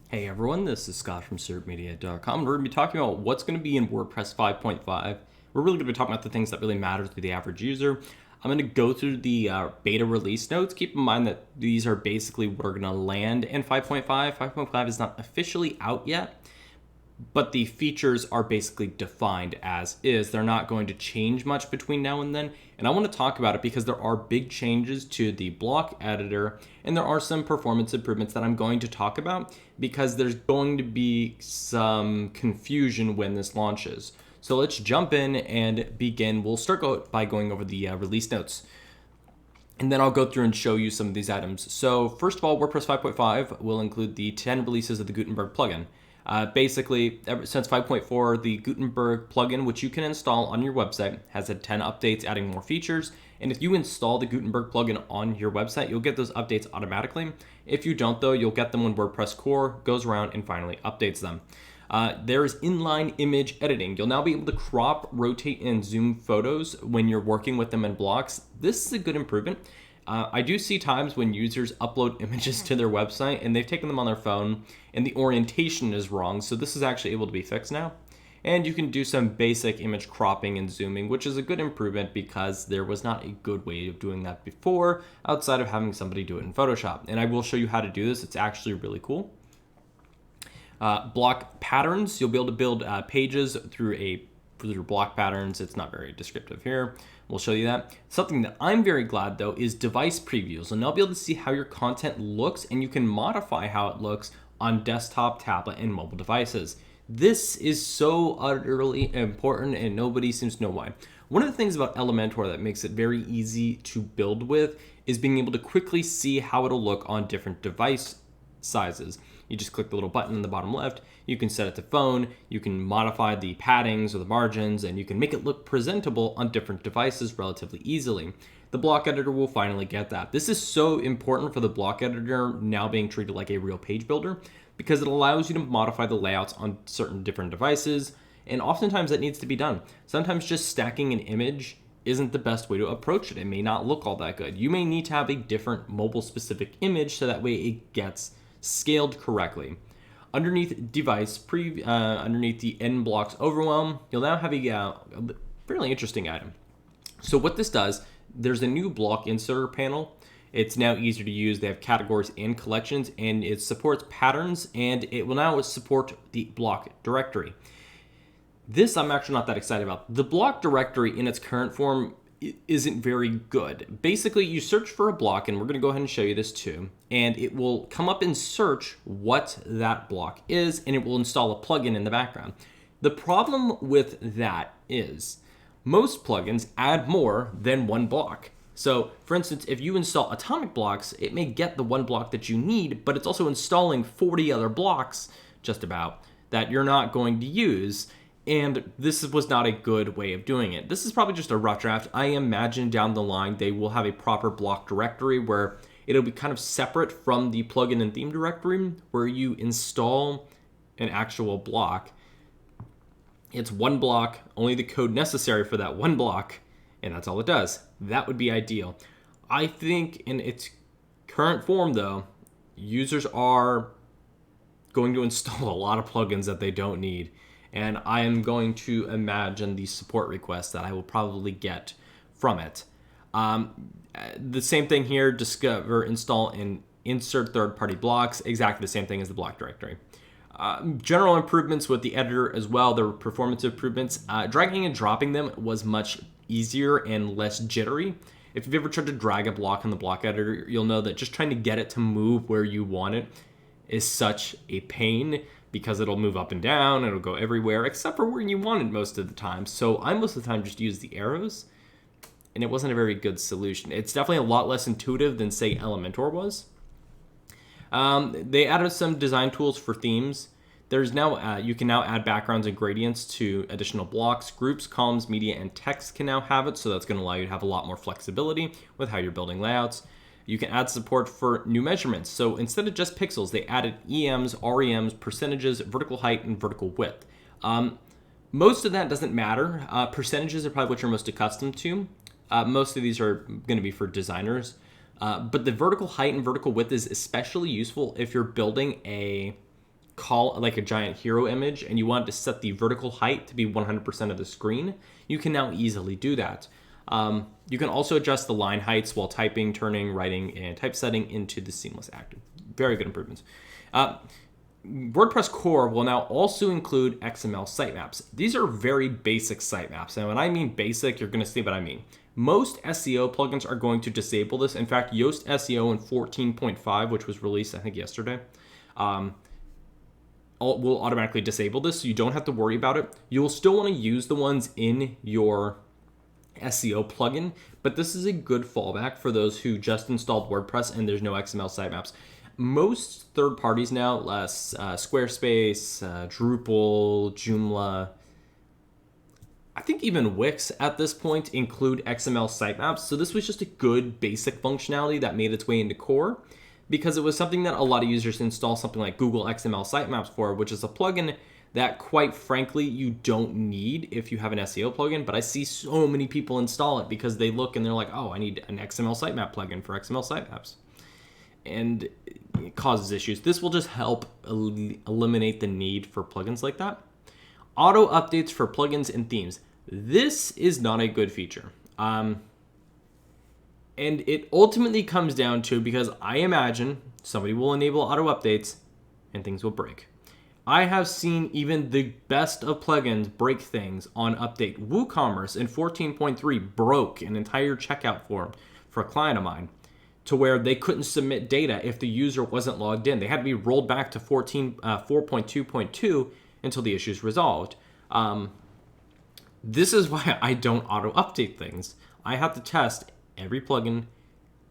Hey everyone, this is Scott from ServMedia.com. We're going to be talking about what's going to be in WordPress 5.5. We're really going to be talking about the things that really matter to the average user. I'm going to go through the beta release notes. Keep in mind that these are basically we're going to land in 5.5. 5.5 is not officially out yet, but the features are basically defined as is. They're not going to change much between now and then. And I want to talk about it because there are big changes to the block editor, and there are some performance improvements that I'm going to talk about because there's going to be some confusion when this launches. So let's jump in and begin. We'll start by going over the release notes. And then I'll go through and show you some of these items. So first of all, WordPress 5.5 will include the 10 releases of the Gutenberg plugin. Basically, ever since 5.4, the Gutenberg plugin, which you can install on your website, has had 10 updates adding more features. And if you install the Gutenberg plugin on your website, you'll get those updates automatically. If you don't, though, you'll get them when WordPress core goes around and finally updates them. There is inline image editing. You'll now be able to crop, rotate, and zoom photos when you're working with them in blocks. This is a good improvement. I do see times when users upload images to their website and they've taken them on their phone and the orientation is wrong. So this is actually able to be fixed now. And you can do some basic image cropping and zooming, which is a good improvement because there was not a good way of doing that before outside of having somebody do it in Photoshop. And I will show you how to do this. It's actually really cool. Block patterns. You'll be able to build pages through block patterns. It's not very descriptive here. We'll show you that. Something that I'm very glad though is device previews. And I'll be able to see how your content looks and you can modify how it looks on desktop, tablet, and mobile devices. This is so utterly important and nobody seems to know why. One of the things about Elementor that makes it very easy to build with is being able to quickly see how it'll look on different device sizes. You just click the little button in the bottom left. You can set it to phone. You can modify the paddings or the margins, and you can make it look presentable on different devices relatively easily. The block editor will finally get that. This is so important for the block editor now being treated like a real page builder because it allows you to modify the layouts on certain different devices, and oftentimes that needs to be done. Sometimes just stacking an image isn't the best way to approach it. It may not look all that good. You may need to have a different mobile-specific image so that way it gets scaled correctly. Underneath device, underneath the end blocks overwhelm, you'll now have a fairly interesting item. So what this does, there's a new block inserter panel. It's now easier to use. They have categories and collections, and it supports patterns, and it will now support the block directory. This I'm actually not that excited about. The block directory in its current form isn't very good. Basically, you search for a block, and we're going to go ahead and show you this too, and it will come up and search what that block is, and it will install a plugin in the background. The problem with that is most plugins add more than one block. So, for instance, if you install atomic blocks, it may get the one block that you need, but it's also installing 40 other blocks, just about, that you're not going to use. And this was not a good way of doing it. This is probably just a rough draft. I imagine down the line they will have a proper block directory where it'll be kind of separate from the plugin and theme directory where you install an actual block. It's one block, only the code necessary for that one block, and that's all it does. That would be ideal. I think in its current form though, users are going to install a lot of plugins that they don't need. And I am going to imagine the support requests that I will probably get from it. The same thing here, discover, install, and insert third-party blocks, exactly the same thing as the block directory. General improvements with the editor as well, there were performance improvements. Dragging and dropping them was much easier and less jittery. If you've ever tried to drag a block in the block editor, you'll know that just trying to get it to move where you want it is such a pain, because it'll move up and down, it'll go everywhere, except for where you want it most of the time. So I most of the time just use the arrows, and it wasn't a very good solution. It's definitely a lot less intuitive than, say, Elementor was. They added some design tools for themes. There's now you can now add backgrounds and gradients to additional blocks. Groups, columns, media, and text can now have it, so that's going to allow you to have a lot more flexibility with how you're building layouts. You can add support for new measurements. So instead of just pixels, they added EMs, REMs, percentages, vertical height, and vertical width. Most of that doesn't matter. Percentages are probably what you're most accustomed to. Most of these are going to be for designers. But the vertical height and vertical width is especially useful if you're building a call like a giant hero image and you want to set the vertical height to be 100% of the screen, you can now easily do that. You can also adjust the line heights while typing, turning, writing, and typesetting into the seamless active. Very good improvements. WordPress core will now also include XML sitemaps. These are very basic sitemaps. And when I mean basic, you're going to see what I mean. Most SEO plugins are going to disable this. In fact, Yoast SEO in 14.5, which was released, I think, yesterday, will automatically disable this, so you don't have to worry about it. You'll still want to use the ones in your SEO plugin, but this is a good fallback for those who just installed WordPress and there's no XML sitemaps. Most third parties now, Squarespace, Drupal, Joomla, I think even Wix at this point include XML sitemaps. So this was just a good basic functionality that made its way into core because it was something that a lot of users install something like Google XML Sitemaps for, which is a plugin that quite frankly you don't need if you have an SEO plugin, but I see so many people install it because they look and they're like, oh, I need an XML sitemap plugin for XML sitemaps. And it causes issues. This will just help eliminate the need for plugins like that. Auto updates for plugins and themes. This is not a good feature. And it ultimately comes down to, because I imagine somebody will enable auto updates and things will break. I have seen even the best of plugins break things on update. WooCommerce in 14.3 broke an entire checkout form for a client of mine to where they couldn't submit data if the user wasn't logged in. They had to be rolled back to 4.2.2 until the issue's resolved. This is why I don't auto update things. I have to test every plugin,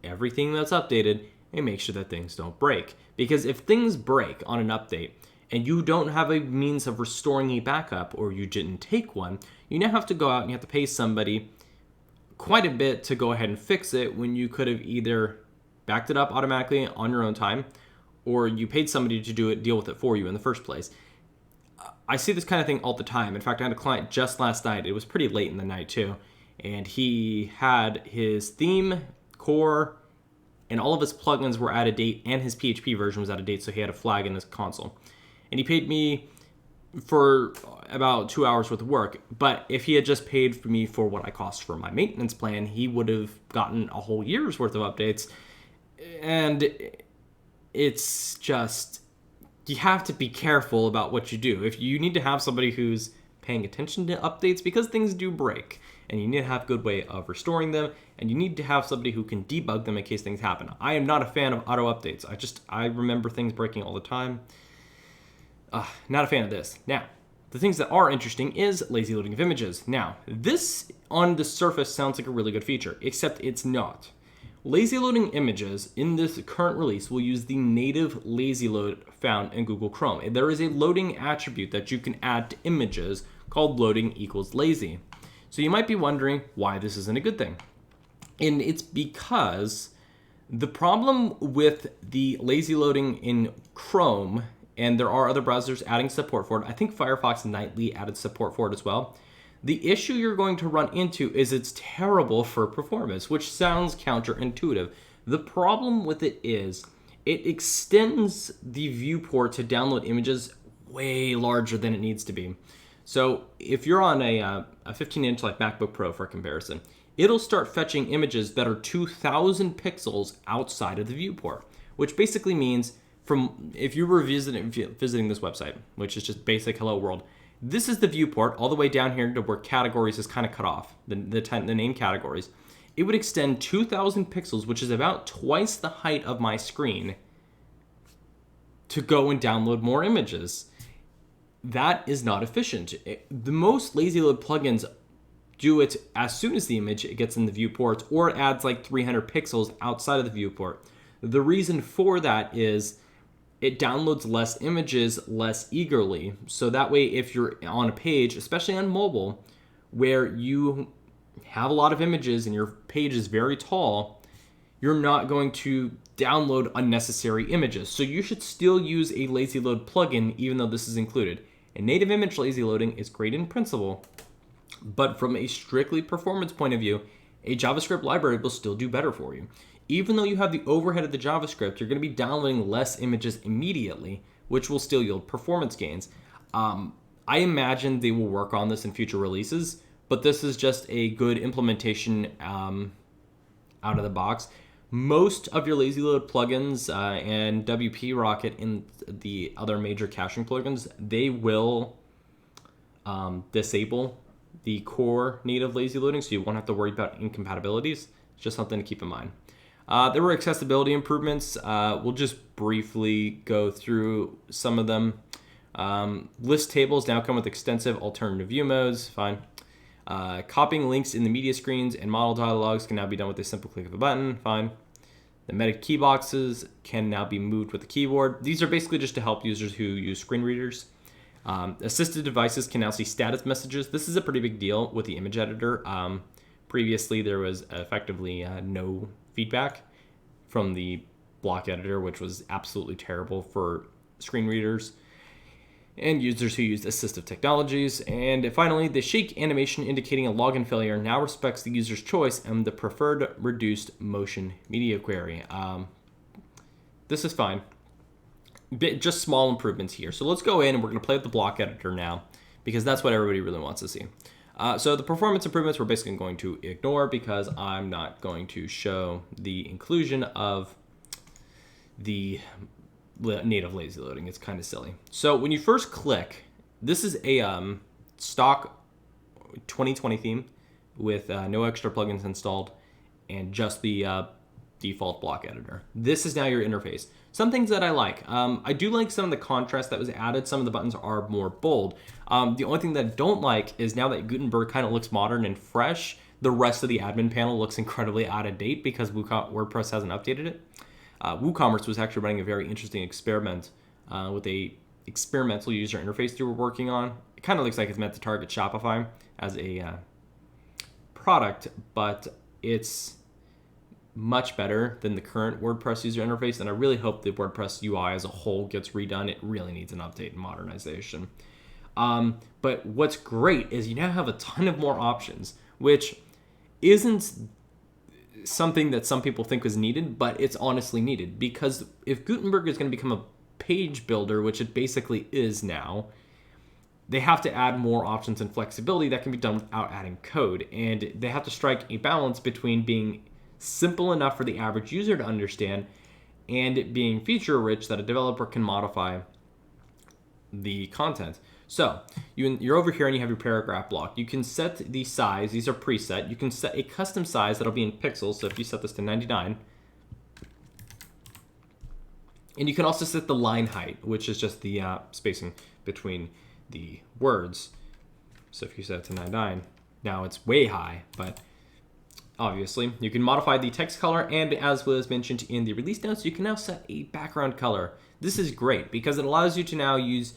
everything that's updated, and make sure that things don't break. Because if things break on an update and you don't have a means of restoring a backup, or you didn't take one, you now have to go out and you have to pay somebody quite a bit to go ahead and fix it when you could have either backed it up automatically on your own time, or you paid somebody to deal with it for you in the first place. I see this kind of thing all the time. In fact, I had a client just last night. It was pretty late in the night too. And he had his theme, core, and all of his plugins were out of date, and his PHP version was out of date, so he had a flag in his console. And he paid me for about 2 hours worth of work. But if he had just paid for me for what I cost for my maintenance plan, he would have gotten a whole year's worth of updates. And it's just, you have to be careful about what you do. If you need to have somebody who's paying attention to updates, because things do break, and you need to have a good way of restoring them, and you need to have somebody who can debug them in case things happen. I am not a fan of auto updates. I remember things breaking all the time. Not a fan of this. Now, the things that are interesting is lazy loading of images. Now, this on the surface sounds like a really good feature, except it's not. Lazy loading images in this current release will use the native lazy load found in Google Chrome. There is a loading attribute that you can add to images called loading equals lazy. So you might be wondering why this isn't a good thing. And it's because the problem with the lazy loading in Chrome, and there are other browsers adding support for it. I think Firefox Nightly added support for it as well. The issue you're going to run into is it's terrible for performance, which sounds counterintuitive. The problem with it is it extends the viewport to download images way larger than it needs to be. So if you're on a 15-inch like MacBook Pro for comparison, it'll start fetching images that are 2,000 pixels outside of the viewport, which basically means if you were visiting this website, which is just basic hello world, this is the viewport all the way down here to where categories is kind of cut off, the name categories. It would extend 2,000 pixels, which is about twice the height of my screen, to go and download more images. That is not efficient. The most lazy load plugins do it as soon as the image gets in the viewport, or it adds like 300 pixels outside of the viewport. The reason for that is it downloads less images less eagerly. So that way, if you're on a page, especially on mobile, where you have a lot of images and your page is very tall, you're not going to download unnecessary images. So you should still use a lazy load plugin, even though this is included. And native image lazy loading is great in principle, but from a strictly performance point of view, a JavaScript library will still do better for you. Even though you have the overhead of the JavaScript, you're going to be downloading less images immediately, which will still yield performance gains. I imagine they will work on this in future releases, but this is just a good implementation out of the box. Most of your lazy load plugins and WP Rocket and the other major caching plugins, they will disable the core native lazy loading, so you won't have to worry about incompatibilities. It's just something to keep in mind. There were accessibility improvements. We'll just briefly go through some of them. List tables now come with extensive alternative view modes. Fine. Copying links in the media screens and model dialogues can now be done with a simple click of a button. Fine. The meta key boxes can now be moved with the keyboard. These are basically just to help users who use screen readers. Assisted devices can now see status messages. This is a pretty big deal with the image editor. Previously, there was effectively no feedback from the block editor, which was absolutely terrible for screen readers and users who used assistive technologies. And finally, the shake animation indicating a login failure now respects the user's choice and the preferred reduced motion media query. This is fine. Just small improvements here. So let's go in and we're going to play with the block editor now, because that's what everybody really wants to see. So the performance improvements we're basically going to ignore because I'm not going to show the inclusion of the native lazy loading. It's kind of silly. So when you first click, this is a stock 2020 theme with no extra plugins installed and just the default block editor. This is now your interface. Some things that I like. I do like some of the contrast that was added. Some of the buttons are more bold. The only thing that I don't like is now that Gutenberg kind of looks modern and fresh, the rest of the admin panel looks incredibly out of date because WordPress hasn't updated it. WooCommerce was actually running a very interesting experiment with a experimental user interface they were working on. It kind of looks like it's meant to target Shopify as a product, but it's much better than the current WordPress user interface, and I really hope the WordPress UI as a whole gets redone. It really needs an update and modernization. But what's great is you now have a ton of more options, which isn't something that some people think is needed, but it's honestly needed, because if Gutenberg is going to become a page builder, which it basically is now, they have to add more options and flexibility that can be done without adding code, and they have to strike a balance between being simple enough for the average user to understand and it being feature rich that a developer can modify the content. So you're over here and you have your paragraph block. You can set the size. These are preset. You can set a custom size that'll be in pixels. So if you set this to 99, and you can also set the line height, which is just the spacing between the words. So if you set it to 99, now it's way high, but obviously, you can modify the text color, and as was mentioned in the release notes, you can now set a background color. This is great because it allows you to now use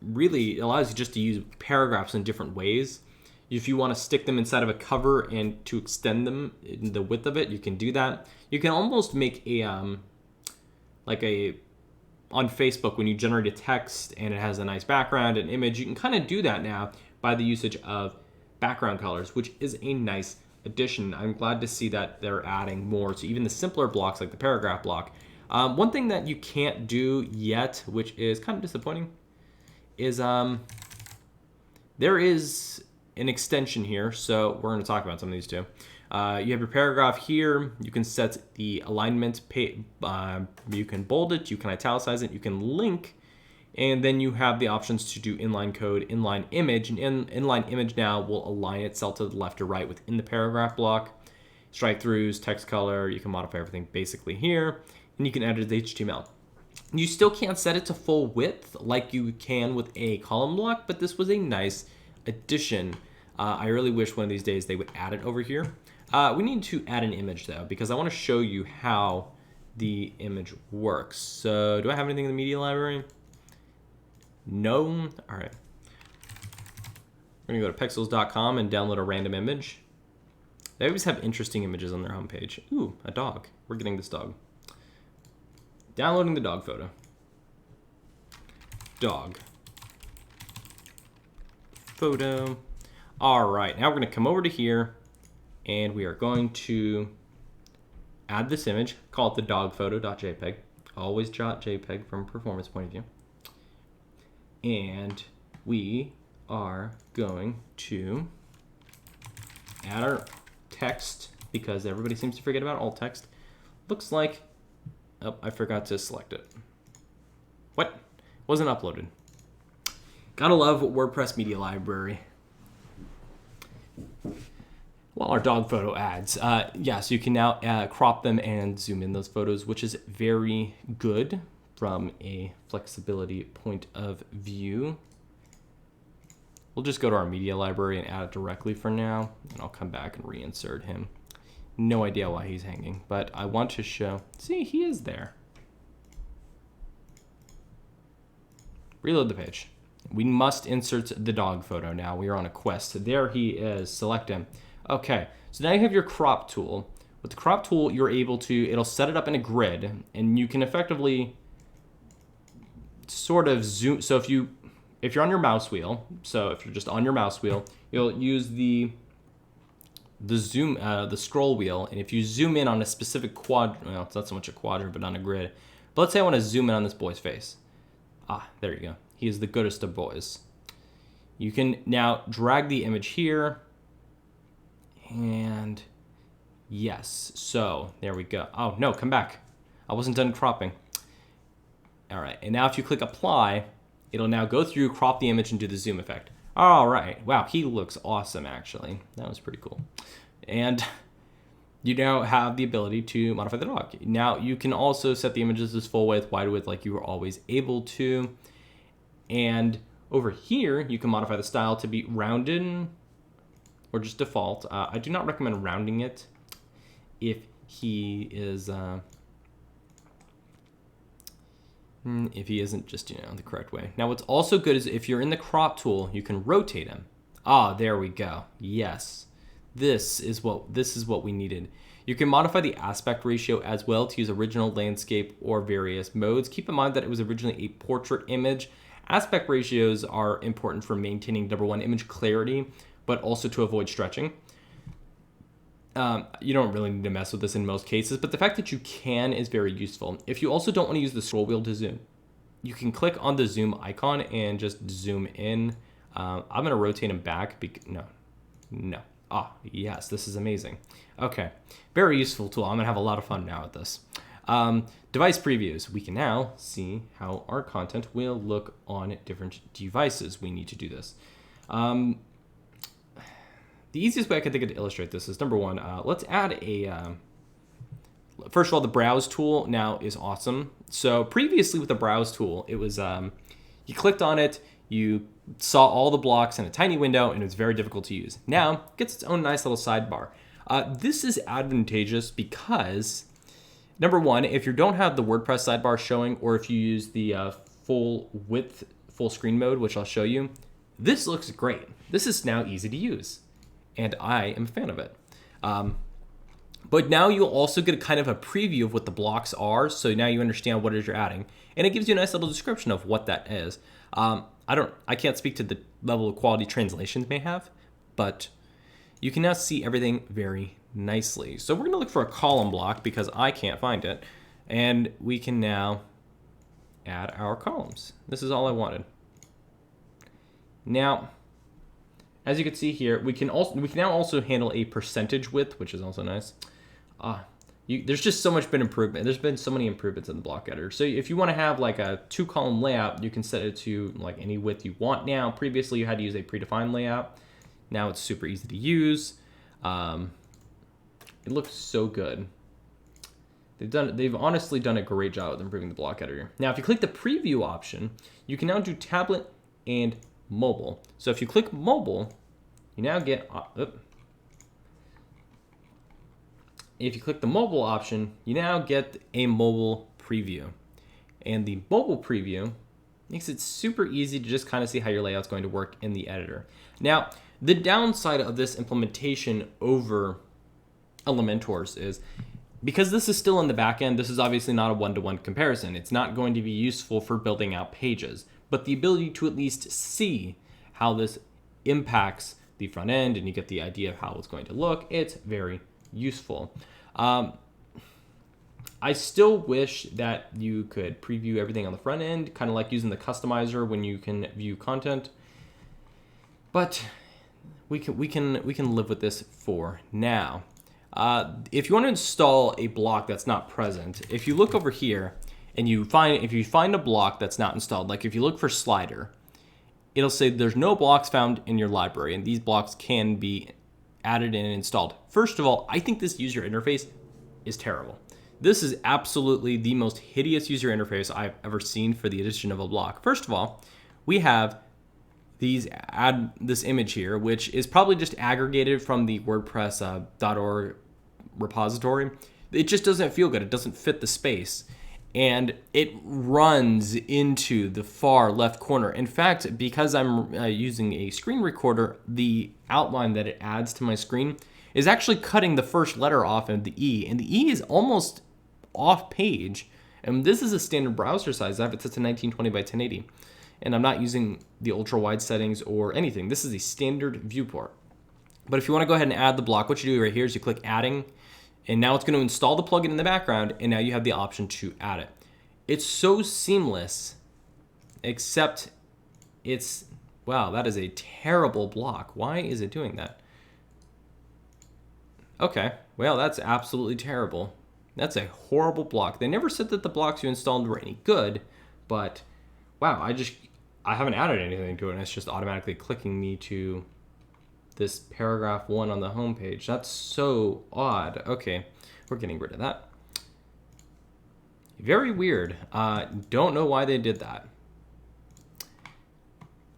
really allows you just to use paragraphs in different ways. If you want to stick them inside of a cover and to extend them in the width of it, you can do that. You can almost make a on Facebook when you generate a text and it has a nice background and image, you can kind of do that now by the usage of background colors, which is a nice addition. I'm glad to see that they're adding more to even the simpler blocks like the paragraph block. One thing that you can't do yet, which is kind of disappointing, is there is an extension here. So we're going to talk about some of these too. You have your paragraph here. You can set the alignment. You can bold it. You can italicize it. You can link. And then you have the options to do inline code, inline image, and inline image now will align itself to the left or right within the paragraph block. Strike throughs, text color, you can modify everything basically here, and you can edit the HTML. You still can't set it to full width like you can with a column block, but this was a nice addition. I really wish one of these days they would add it over here. We need to add an image though, because I want to show you how the image works. So do I have anything in the media library? No. All right. We're going to go to pexels.com and download a random image. They always have interesting images on their homepage. Ooh, a dog. We're getting this dog. Downloading the dog photo. Dog. Photo. All right. Now we're going to come over to here and we are going to add this image. Call it the dogphoto.jpg. always JPEG from a performance point of view. And we are going to add our text because everybody seems to forget about alt text. Looks like, oh, I forgot to select it. What? Wasn't uploaded. Gotta love WordPress Media Library. Well, our dog photo adds. Yeah, so you can now crop them and zoom in those photos, which is very good from a flexibility point of view. We'll just go to our media library and add it directly for now, and I'll come back and reinsert him. No idea why he's hanging, but I want to show, see, he is there. Reload the page. We must insert the dog photo now. We are on a quest. There he is, select him. Okay, so now you have your crop tool. With the crop tool, you're able to, it'll set it up in a grid, and you can effectively sort of zoom. So if you're on your mouse wheel, so if you're just on your mouse wheel, you'll use the zoom, the scroll wheel, and if you zoom in on a specific quadrant, well, it's not so much a quadrant, but on a grid. But let's say I want to zoom in on this boy's face. Ah, there you go. He is the goodest of boys. You can now drag the image here, and yes, so there we go. Oh no, come back. I wasn't done cropping. All right, and now if you click apply, it'll now go through, crop the image, and do the zoom effect. All right, wow, he looks awesome, actually. That was pretty cool. And you now have the ability to modify the dog. Now, you can also set the images as full width, wide width, like you were always able to. And over here, you can modify the style to be rounded or just default. I do not recommend rounding it if he is... if he isn't just, the correct way. Now, what's also good is if you're in the crop tool, you can rotate him. Ah, there we go. Yes. This is what we needed. You can modify the aspect ratio as well to use original, landscape, or various modes. Keep in mind that it was originally a portrait image. Aspect ratios are important for maintaining, number one, image clarity, but also to avoid stretching. You don't really need to mess with this in most cases, but the fact that you can is very useful. If you also don't want to use the scroll wheel to zoom, you can click on the zoom icon and just zoom in. I'm going to rotate him back. No. Ah, yes, this is amazing. Okay, very useful tool. I'm going to have a lot of fun now with this. Device previews. We can now see how our content will look on different devices. We need to do this. The easiest way I can think of to illustrate this is, number one, let's add a, first of all, the browse tool now is awesome. So previously with the browse tool, it was, you clicked on it, you saw all the blocks in a tiny window, and it was very difficult to use. Now, it gets its own nice little sidebar. This is advantageous because, number one, if you don't have the WordPress sidebar showing, or if you use the full width, full screen mode, which I'll show you, this looks great. This is now easy to use, and I am a fan of it. But now you'll also get kind of a preview of what the blocks are, so now you understand what it is you're adding, and it gives you a nice little description of what that is. I can't speak to the level of quality translations may have, but you can now see everything very nicely. So we're going to look for a column block because I can't find it, and we can now add our columns. This is all I wanted. Now, as you can see here, we can now also handle a percentage width, which is also nice. There's just so much improvement. There's been so many improvements in the block editor. So if you want to have like a 2-column layout, you can set it to like any width you want now. Previously, you had to use a predefined layout. Now it's super easy to use. It looks so good. They've honestly done a great job with improving the block editor. Now, if you click the preview option, you can now do tablet and mobile. So if you click mobile, you now get, if you click the mobile option, you now get a mobile preview. And the mobile preview makes it super easy to just kind of see how your layout's going to work in the editor. Now, the downside of this implementation over Elementor's is, because this is still in the back end, this is obviously not a one-to-one comparison. It's not going to be useful for building out pages, but the ability to at least see how this impacts the front end and you get the idea of how it's going to look, it's very useful. I still wish that you could preview everything on the front end, kind of like using the customizer when you can view content. But we can live with this for now. If you want to install a block that's not present, if you look over here and if you find a block that's not installed, like if you look for slider, it'll say there's no blocks found in your library, and these blocks can be added and installed. First of all, I think this user interface is terrible. This is absolutely the most hideous user interface I've ever seen for the addition of a block. First of all, we have this image here, which is probably just aggregated from the WordPress.org repository. It just doesn't feel good. It doesn't fit the space. And it runs into the far left corner. In fact, because I'm using a screen recorder, the outline that it adds to my screen is actually cutting the first letter off of the E. And the E is almost off page. And this is a standard browser size. I have it set to 1920 by 1080. And I'm not using the ultra wide settings or anything. This is a standard viewport. But if you want to go ahead and add the block, what you do right here is you click adding, and now it's going to install the plugin in the background, and now you have the option to add it. It's so seamless, except wow, that is a terrible block. Why is it doing that? Okay, well, that's absolutely terrible. That's a horrible block. They never said that the blocks you installed were any good, but wow, I haven't added anything to it, and it's just automatically clicking me to this paragraph 1 on the home page. That's so odd. Okay, we're getting rid of that. Very weird. Don't know why they did that.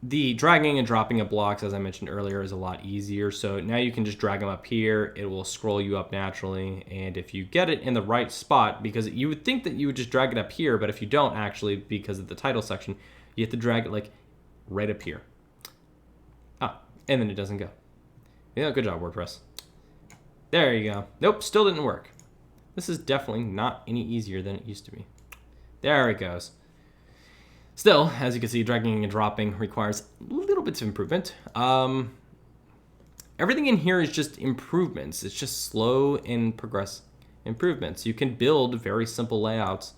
The dragging and dropping of blocks, as I mentioned earlier, is a lot easier. So now you can just drag them up here. It will scroll you up naturally. And if you get it in the right spot, because you would think that you would just drag it up here, but if you don't actually, because of the title section, you have to drag it like right up here. And then it doesn't go. Yeah, good job, WordPress. There you go. Nope, still didn't work. This is definitely not any easier than it used to be. There it goes. Still, as you can see, dragging and dropping requires little bits of improvement. Everything in here is just improvements. It's just slow and progress improvements. You can build very simple layouts.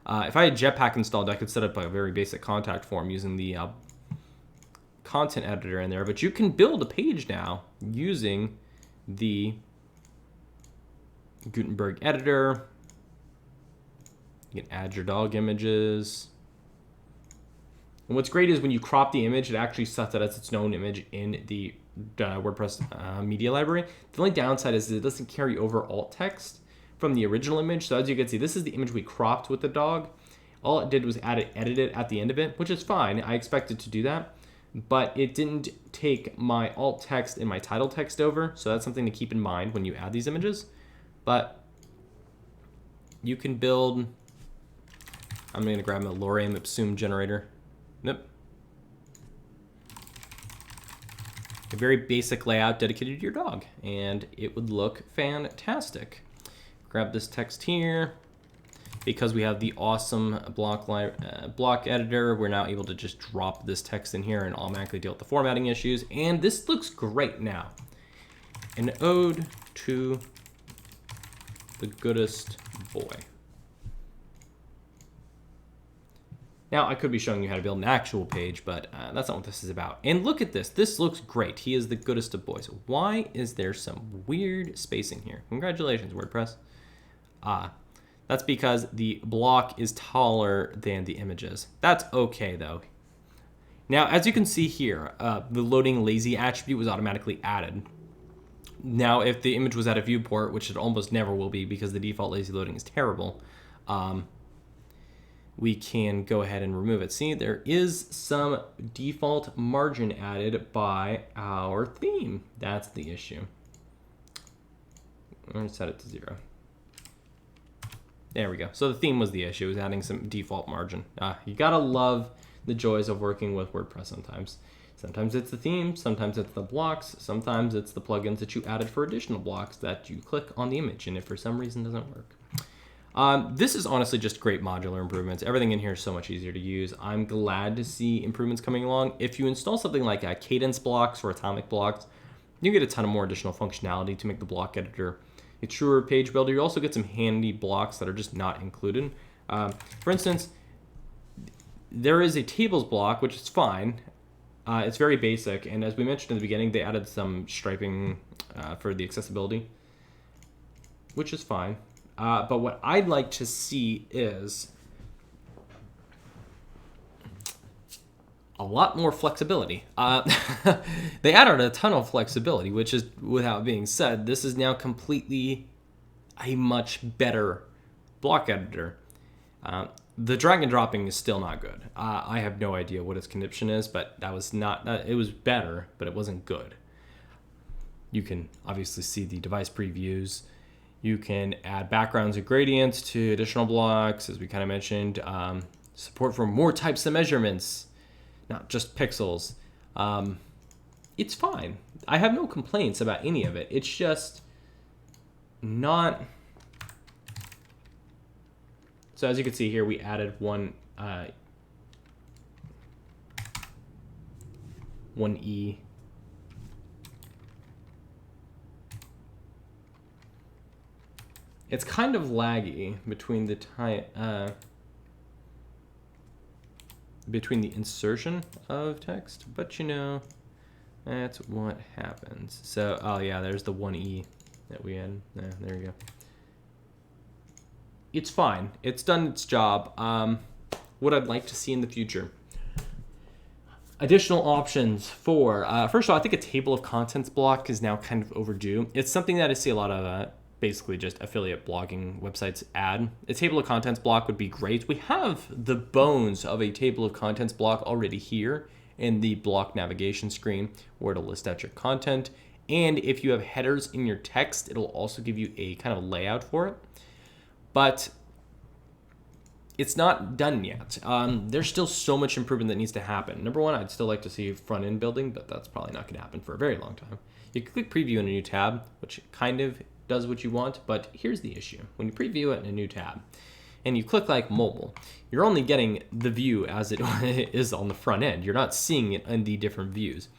If I had Jetpack installed, I could set up a very basic contact form using the content editor in there, but you can build a page now using the Gutenberg editor. You can add your dog images. And what's great is when you crop the image, it actually sets it as its own image in the WordPress media library. The only downside is that it doesn't carry over alt text from the original image. So as you can see, this is the image we cropped with the dog. All it did was edit it at the end of it, which is fine. I expected to do that, but it didn't take my alt text and my title text over. So that's something to keep in mind when you add these images. But you can build, I'm going to grab my lorem ipsum generator. Nope. A very basic layout dedicated to your dog, and it would look fantastic. Grab this text here. Because we have the awesome block editor, we're now able to just drop this text in here and automatically deal with the formatting issues. And this looks great now. An ode to the goodest boy. Now, I could be showing you how to build an actual page, but that's not what this is about. And look at this. This looks great. He is the goodest of boys. Why is there some weird spacing here? Congratulations, WordPress. That's because the block is taller than the images. That's okay, though. Now, as you can see here, the loading lazy attribute was automatically added. Now, if the image was at a viewport, which it almost never will be because the default lazy loading is terrible, we can go ahead and remove it. See, there is some default margin added by our theme. That's the issue. I'm going to set it to 0. There we go. So the theme was the issue. It was adding some default margin. You gotta love the joys of working with WordPress sometimes. Sometimes it's the theme, sometimes it's the blocks, sometimes it's the plugins that you added for additional blocks that you click on the image and if for some reason doesn't work. This is honestly just great modular improvements. Everything in here is so much easier to use. I'm glad to see improvements coming along. If you install something like cadence blocks or atomic blocks, you get a ton of more additional functionality to make the block editor a truer page builder. You also get some handy blocks that are just not included. For instance, there is a tables block, which is fine. It's very basic, and as we mentioned in the beginning, they added some striping for the accessibility, which is fine. But what I'd like to see is a lot more flexibility. They added a ton of flexibility, which is, without being said, this is now completely a much better block editor. The drag and dropping is still not good. I have no idea what its condition is, but that was not, it was better, but it wasn't good. You can obviously see the device previews. You can add backgrounds and gradients to additional blocks, as we kind of mentioned. Support for more types of measurements, not just pixels. It's fine. I have no complaints about any of it. It's just not. So as you can see here, we added one E. It's kind of laggy between the between the insertion of text, but you know, that's what happens. So, oh yeah, there's the 1E that we had. There you go. It's fine. It's done its job. What I'd like to see in the future. Additional options for, first of all, I think a table of contents block is now kind of overdue. It's something that I see a lot of basically just affiliate blogging websites add. A table of contents block would be great. We have the bones of a table of contents block already here in the block navigation screen where to list out your content. And if you have headers in your text, it'll also give you a kind of layout for it. But it's not done yet. There's still so much improvement that needs to happen. Number one, I'd still like to see front end building, but that's probably not going to happen for a very long time. You can click preview in a new tab, which kind of does what you want, but here's the issue. When you preview it in a new tab and you click like mobile, you're only getting the view as it is on the front end. You're not seeing it in the different views.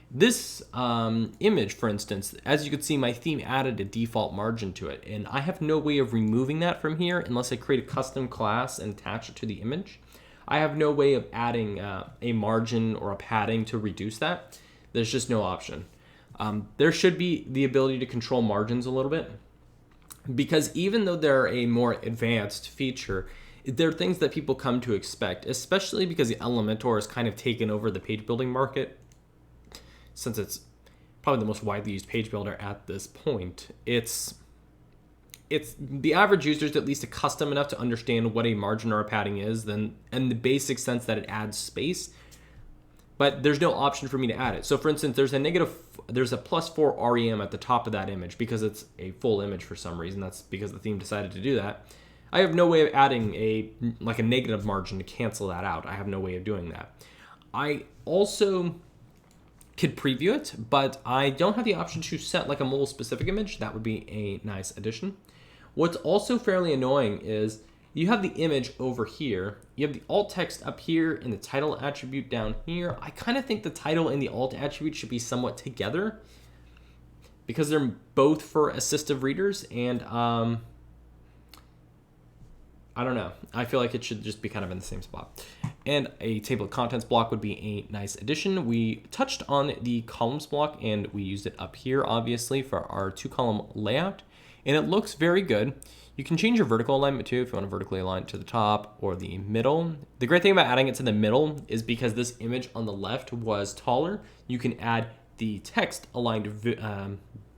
This image, for instance, as you can see, my theme added a default margin to it, and I have no way of removing that from here unless I create a custom class and attach it to the image. I have no way of adding a margin or a padding to reduce that. There's just no option. There should be the ability to control margins a little bit, because even though they're a more advanced feature, there are things that people come to expect, especially because the Elementor has kind of taken over the page building market. Since it's probably the most widely used page builder at this point, it's the average user is at least accustomed enough to understand what a margin or a padding is, then in the basic sense that it adds space. But there's no option for me to add it. So for instance, there's a +4 REM at the top of that image because it's a full image for some reason. That's because the theme decided to do that. I have no way of adding a negative margin to cancel that out. I have no way of doing that. I also could preview it, but I don't have the option to set like a mobile specific image. That would be a nice addition. What's also fairly annoying is you have the image over here, you have the alt text up here and the title attribute down here. I kind of think the title and the alt attribute should be somewhat together because they're both for assistive readers, and I don't know. I feel like it should just be kind of in the same spot. And a table of contents block would be a nice addition. We touched on the columns block and we used it up here, obviously, for our 2-column layout. And it looks very good. You can change your vertical alignment too if you want to vertically align it to the top or the middle. The great thing about adding it to the middle is because this image on the left was taller, you can add the text aligned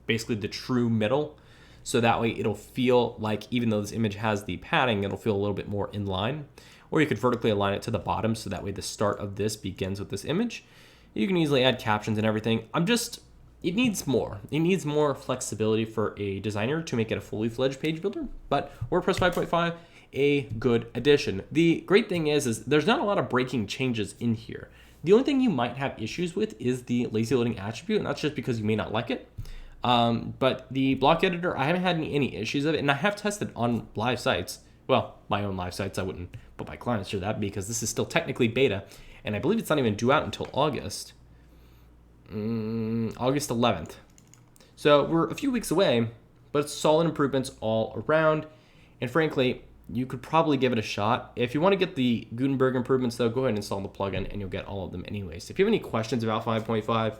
basically the true middle. So that way it'll feel like, even though this image has the padding, it'll feel a little bit more in line. Or you could vertically align it to the bottom so that way the start of this begins with this image. You can easily add captions and everything. It needs more. It needs more flexibility for a designer to make it a fully fledged page builder. But WordPress 5.5, a good addition. The great thing is there's not a lot of breaking changes in here. The only thing you might have issues with is the lazy loading attribute, and that's just because you may not like it. But the block editor, I haven't had any issues of it, and I have tested on live sites. Well, my own live sites. I wouldn't put my clients through that because this is still technically beta, and I believe it's not even due out until August 11th. So we're a few weeks away, but it's solid improvements all around. And frankly, you could probably give it a shot. If you want to get the Gutenberg improvements though, go ahead and install the plugin and you'll get all of them anyways. If you have any questions about 5.5,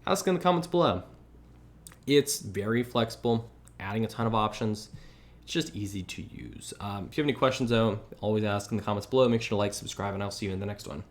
ask in the comments below. It's very flexible, adding a ton of options. It's just easy to use. If you have any questions though, always ask in the comments below. Make sure to like, subscribe, and I'll see you in the next one.